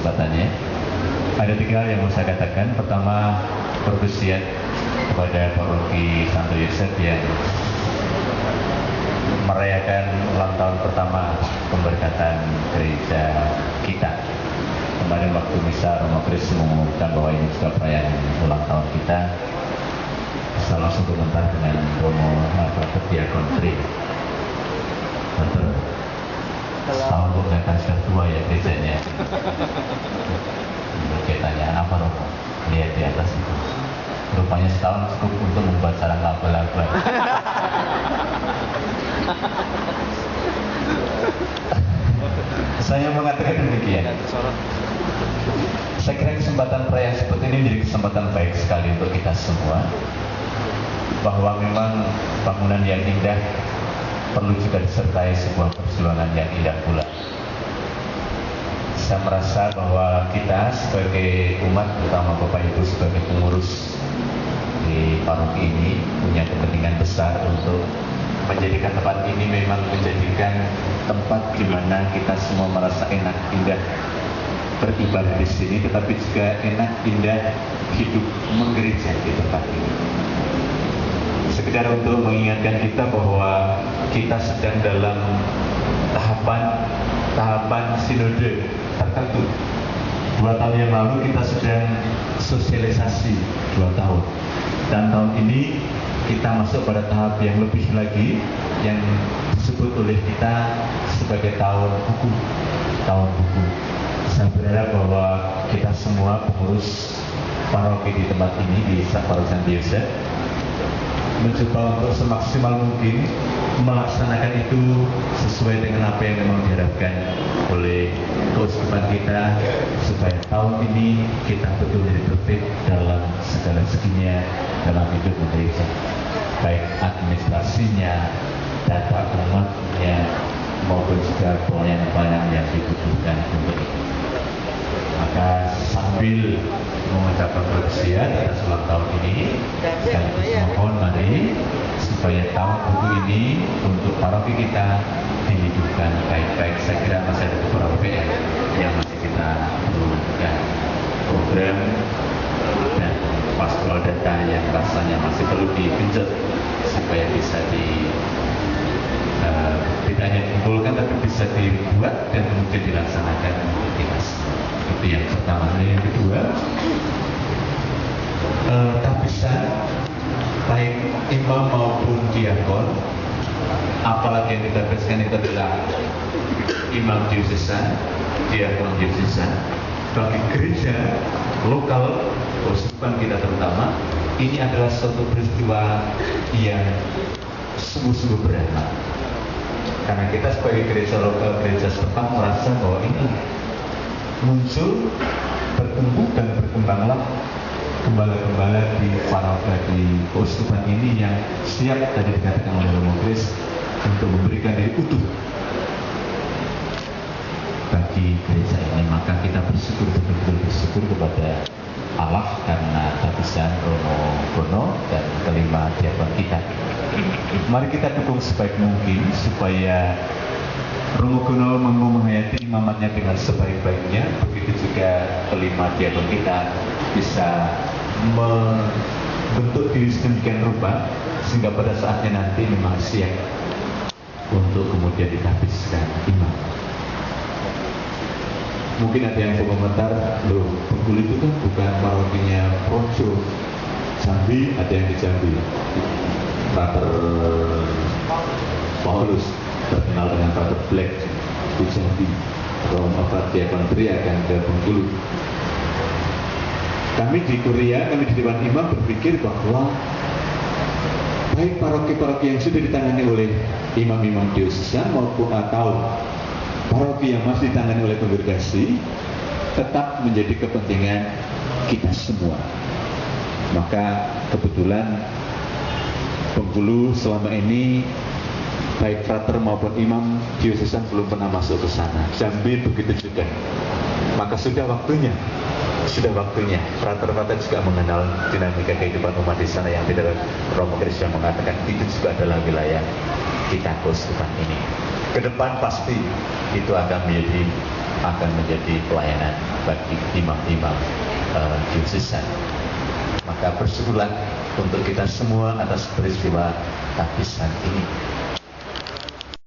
kesempatannya. Ada 3 hal yang mau saya katakan. Pertama, berwasiat kepada Paroki Santo Yosef yang merayakan ulang tahun pertama pemberkatan gereja kita. Kemarin waktu misa Romo Kris mengumumkan bahwa ini juga perayaan ulang tahun kita. Saya langsung komentar dengan Romo Frater Diakon Tri. Frater, setahun kok kelihatan sudah tua ya gerejanya. Oke, tanya apa Romo? Lihat di atas itu. Rupanya setahun cukup untuk membuat sarang laba-laba. Saya mengatakan demikian. Saya kira kesempatan perayaan seperti ini menjadi kesempatan baik sekali untuk kita semua, bahwa memang bangunan yang indah perlu juga disertai sebuah perjuangan yang indah pula. Saya merasa bahwa kita sebagai umat, terutama Bapak Ibu sebagai pengurus di paroki ini, punya kepentingan besar untuk menjadikan tempat ini memang menjadikan tempat di mana kita semua merasa enak, indah beribadah di sini, tetapi juga enak, indah hidup menggereja di tempat ini. Sekedar untuk mengingatkan kita bahwa kita sedang dalam tahapan sinode tertentu. 2 tahun yang lalu kita sedang sosialisasi 2 tahun, dan tahun ini kita masuk pada tahap yang lebih lagi, yang disebut oleh kita sebagai tahun buku. Saya berharap bahwa kita semua pengurus paroki di tempat ini, di Paroki Santo Yosef, mencoba untuk semaksimal mungkin melaksanakan itu sesuai dengan apa yang memang diharapkan oleh keuskupan kita, supaya tahun ini kita betul jadi tertib dalam segala seginya dalam hidup gereja, baik administrasinya, data umatnya, maupun juga pelayanan-pelayanan yang dibutuhkan untuk itu. Maka sambil mengucapkan berwasiat atas ulang tahun ini, sekaligus mohon mari supaya tahun buku ini untuk paroki kita dihidupkan baik-baik. Saya kira masih ada beberapa PR yang masih kita perlu lakukan, program dan pastoral data yang rasanya masih perlu digenjot supaya bisa tidak hanya dikumpulkan tapi bisa dibuat dan kemudian dilaksanakan untuk kita. Itu yang pertama. Yang kedua, tabisan baik imam maupun diakon, apalagi yang ditabiskan itu adalah imam diosesan, diakon diosesan, bagi gereja lokal keuskupan kita terutama, ini adalah suatu peristiwa yang sungguh-sungguh berharga. Karena kita sebagai gereja lokal, gereja setempat merasa bahwa ini muncul, bertumbuh dan berkembanglah gembala-gembala di paroki di keuskupan ini yang siap tadi dikatakan oleh Romo Kris untuk memberikan diri utuh bagi gereja ini. Maka kita bersyukur, betul-betul bersyukur kepada Allah karena tabisan Romo Gono dan kelima diakon kita. Mari kita dukung sebaik mungkin supaya Romo Gono mampu menghayati imamatnya dengan sebaik-baiknya. Begitu juga kelima diakon kita bisa membentuk diri sedemikian rupa sehingga pada saatnya nanti memang siap untuk kemudian ditabiskan imam. Mungkin ada yang berkomentar, loh, Bengkulu itu kan bukan parokinya Projo, Jambi, ada yang di Jambi. Frater Paulus terkenal dengan Frater Black di Jambi. Romo Diakon Tri akan ke Bengkulu. Kami di Korea, kami di Dewan Imam berpikir bahwa baik paroki-paroki yang sudah ditangani oleh imam-imam diosesan maupun atau paroki yang masih ditangani oleh kongregasi tetap menjadi kepentingan kita semua. Maka kebetulan Bengkulu selama ini baik frater maupun imam diosesan belum pernah masuk ke sana. Jambi begitu juga. Maka sudah waktunya frater-frater juga mengenal dinamika kehidupan umat di sana yang tidak. Romo Kris yang mengatakan itu juga adalah wilayah kita keuskupan ini. Ke depan pasti itu akan menjadi akan menjadi pelayanan bagi imam-imam diocesan. Maka bersyukurlah untuk kita semua atas peristiwa tahbisan ini.